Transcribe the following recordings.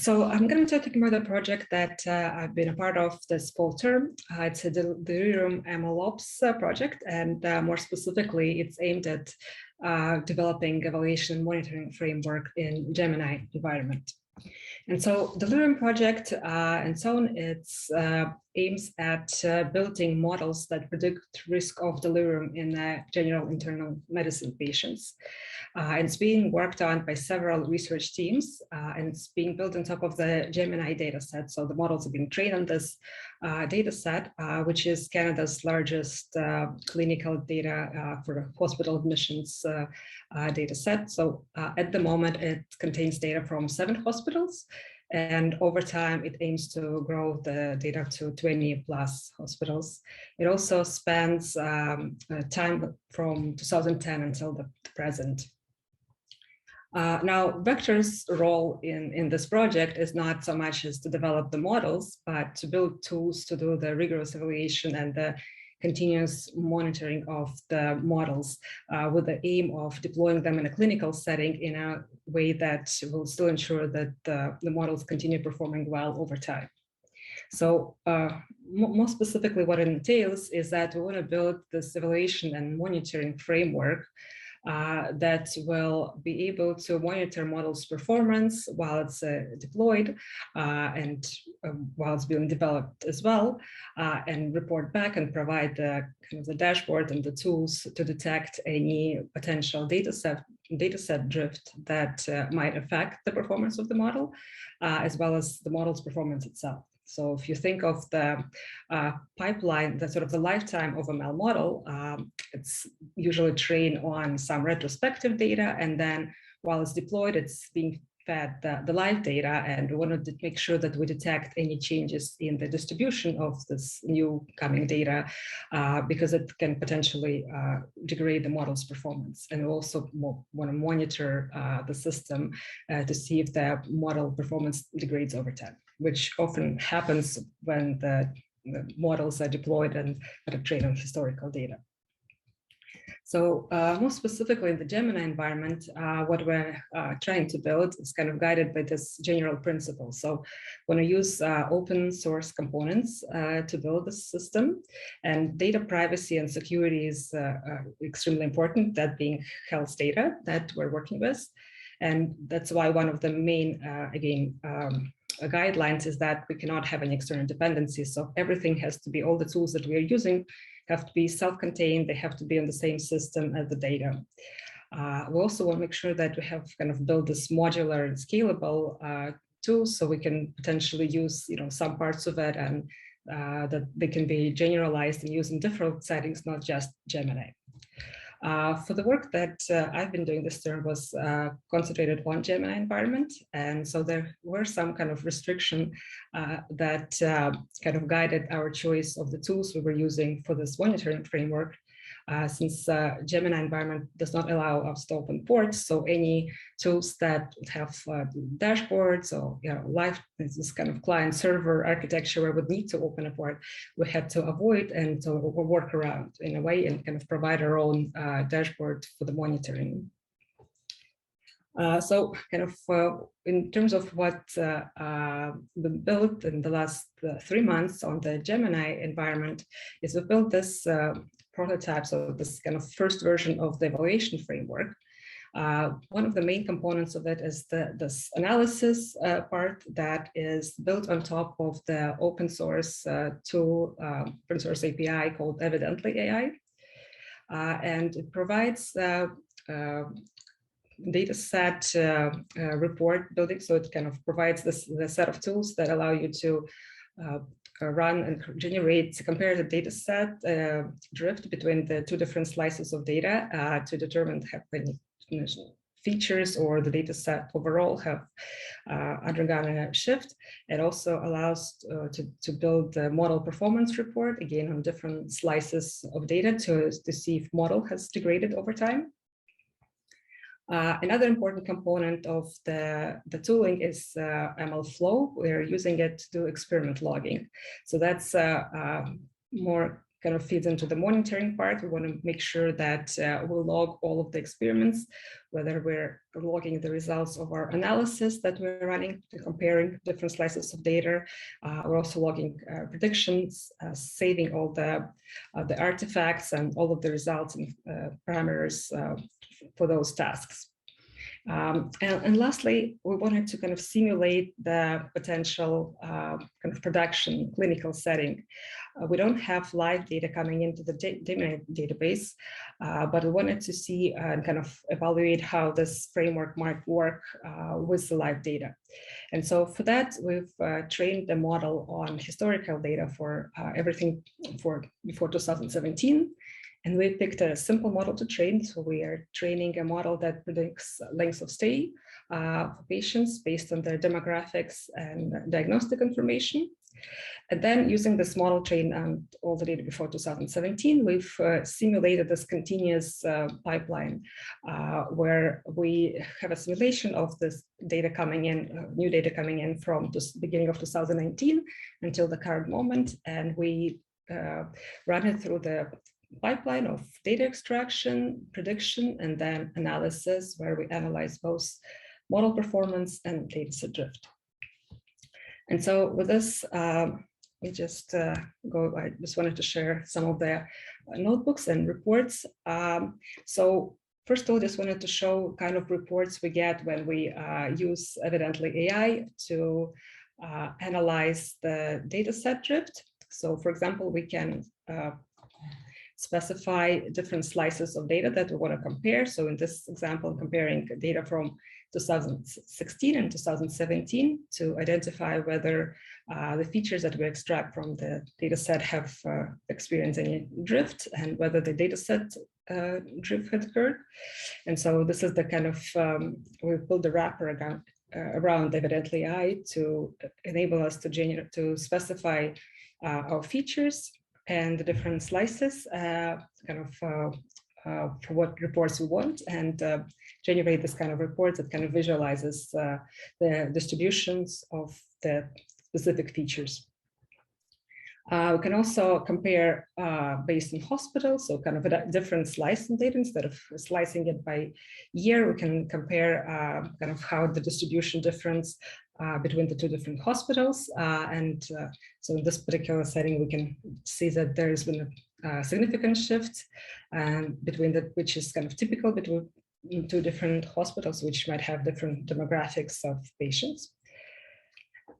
So I'm going to talk about the project that I've been a part of this fall term. It's a Delirium MLOps project, and more specifically, it's aimed at developing evaluation and monitoring framework in GEMINI environment. And so Delirium project and so on, it's aims at building models that predict risk of delirium in general internal medicine patients. And it's being worked on by several research teams, and it's being built on top of the GEMINI dataset. So the models have been trained on this dataset, which is Canada's largest clinical data for hospital admissions dataset. So at the moment, it contains data from 7 hospitals. And over time, it aims to grow the data to 20 plus hospitals. It also spans time from 2010 until the present. Now, Vector's role in this project is not so much as to develop the models, but to build tools to do the rigorous evaluation and the continuous monitoring of the models with the aim of deploying them in a clinical setting in a way that will still ensure that the models continue performing well over time. So more specifically, what it entails is that we want to build this evaluation and monitoring framework that will be able to monitor models' performance while it's deployed and while it's being developed as well, and report back and provide the dashboard and the tools to detect any potential dataset drift that might affect the performance of the model, as well as the model's performance itself. So if you think of the pipeline, the sort of the lifetime of a ML model, it's usually trained on some retrospective data, and then while it's deployed, it's being fed the live data, and we want to make sure that we detect any changes in the distribution of this new coming data, because it can potentially degrade the model's performance. And we also want to monitor the system to see if the model performance degrades over time, which often happens when the models are deployed and are trained on historical data. So more specifically in the GEMINI environment, what we're trying to build is kind of guided by this general principle. So we want to use open source components to build this system, and data privacy and security is extremely important, that being health data that we're working with. And that's why one of the main, guidelines is that we cannot have any external dependencies. So everything has to be, all the tools that we are using have to be self-contained. They have to be on the same system as the data. We also want to make sure that we have kind of built this modular and scalable tools, so we can potentially use, some parts of it, and that they can be generalized and used in different settings, not just GEMINI. For the work that I've been doing this term was concentrated on GEMINI environment. And so there were some kind of restriction that kind of guided our choice of the tools we were using for this monitoring framework. Since GEMINI environment does not allow us to open ports, so any tools that have dashboards or this kind of client-server architecture where we would need to open a port, we had to avoid and to work around in a way and kind of provide our own dashboard for the monitoring. So kind of in terms of what been built in the last 3 months on the GEMINI environment is we built this prototype, so this kind of first version of the evaluation framework. One of the main components of it is this analysis part that is built on top of the open source tool, open source API called Evidently AI. And it provides data set report building. So it kind of provides the set of tools that allow you to run and compare the data set drift between the 2 different slices of data to determine have any features or the data set overall have undergone a shift. It also allows to build the model performance report, again, on different slices of data to see if model has degraded over time. Another important component of the tooling is MLFlow. We're using it to do experiment logging. So that's more kind of feeds into the monitoring part. We want to make sure that we log all of the experiments, whether we're logging the results of our analysis that we're running, comparing different slices of data. We're also logging predictions, saving all the artifacts and all of the results and parameters for those tasks. And lastly, we wanted to kind of simulate the potential kind of production clinical setting. We don't have live data coming into the GEMINI database, but we wanted to see and kind of evaluate how this framework might work with the live data. And so for that, we've trained the model on historical data for everything for before 2017. And we picked a simple model to train. So we are training a model that predicts length of stay for patients based on their demographics and diagnostic information. And then using this model trained on all the data before 2017, we've simulated this continuous pipeline where we have a simulation of this data coming in, new data coming in from the beginning of 2019 until the current moment. And we run it through the pipeline of data extraction, prediction, and then analysis, where we analyze both model performance and dataset drift. And so with this, we just I just wanted to share some of the notebooks and reports. So first of all, just wanted to show kind of reports we get when we use evidently AI to analyze the dataset drift. So for example, we can specify different slices of data that we want to compare. So in this example, comparing data from 2016 and 2017 to identify whether the features that we extract from the data set have experienced any drift and whether the data set drift had occurred. And so this is the kind of, we've built a wrapper around evidently AI to enable us to specify our features and the different slices for what reports we want, and generate this kind of report that kind of visualizes the distributions of the specific features. We can also compare based on hospitals, so kind of a different slice of data. Instead of slicing it by year, we can compare kind of how the distribution difference between the two different hospitals. So in this particular setting, we can see that there has been a significant shift between which is kind of typical between two different hospitals, which might have different demographics of patients.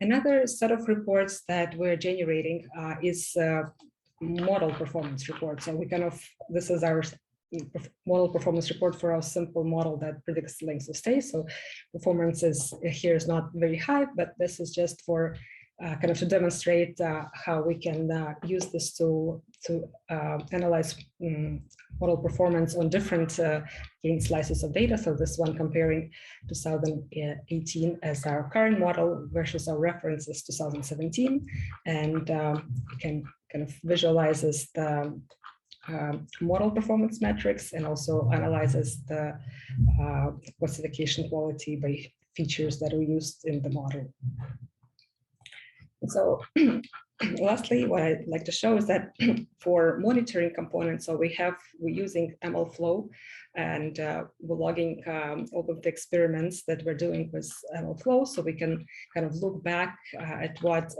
Another set of reports that we're generating is model performance report. So this is our model performance report for our simple model that predicts length of stay. So performance here is not very high, but this is just for kind of to demonstrate how we can use this to analyze model performance on different slices of data. So this one comparing 2018 as our current model versus our reference is 2017, and can kind of visualizes the model performance metrics and also analyzes the classification quality by features that we used in the model. So lastly, what I'd like to show is that for monitoring components, so we're using MLFlow, and we're logging all of the experiments that we're doing with MLFlow, so we can kind of look back at what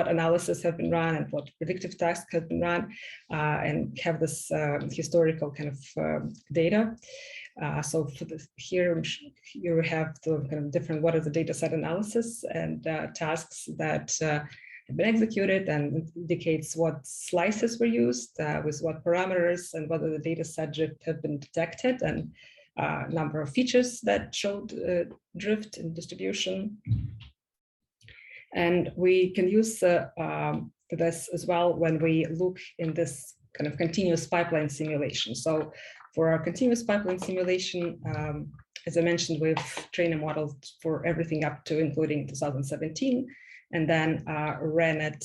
analysis have been run and what predictive tasks have been run, and have this historical kind of data. So for here we have the kind of different, what are the data set analysis and tasks that have been executed, and indicates what slices were used, with what parameters, and whether the data set drift have been detected, and number of features that showed drift in distribution. And we can use this as well when we look in this kind of continuous pipeline simulation. So for our continuous pipeline simulation, as I mentioned, we've trained a model for everything up to including 2017, and then ran it,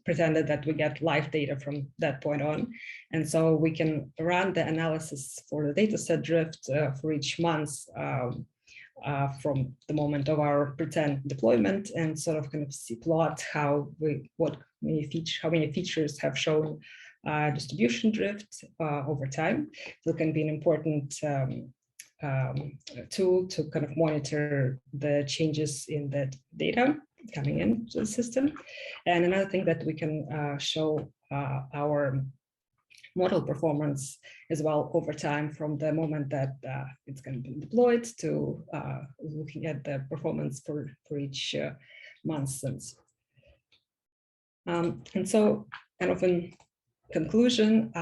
pretended that we get live data from that point on. And so we can run the analysis for the data set drift for each month from the moment of our pretend deployment, and sort of kind of plot how many features have shown distribution drift over time. So it can be an important tool to kind of monitor the changes in the data coming into the system. And another thing that we can show our model performance as well over time, from the moment that it's going to be deployed to looking at the performance for each month since. And so kind of in conclusion,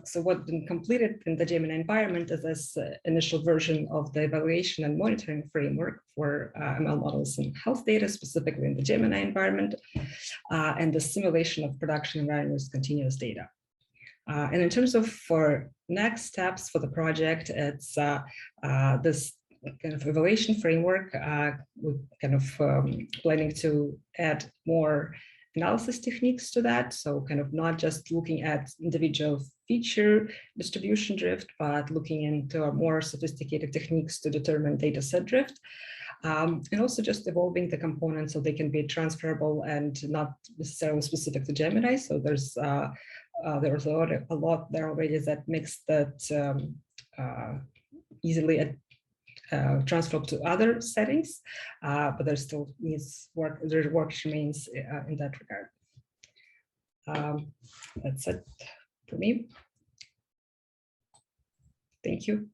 so what's been completed in the GEMINI environment is this initial version of the evaluation and monitoring framework for ML models and health data, specifically in the GEMINI environment, and the simulation of production environments continuous data. And in terms of for next steps for the project, it's this kind of evaluation framework. We're kind of planning to add more analysis techniques to that. So kind of not just looking at individual feature distribution drift, but looking into more sophisticated techniques to determine data set drift. And also just evolving the components so they can be transferable and not necessarily specific to GEMINI. So there's a lot there already that makes that easily transfer to other settings, but there still needs work. There's work remains in that regard. That's it for me. Thank you.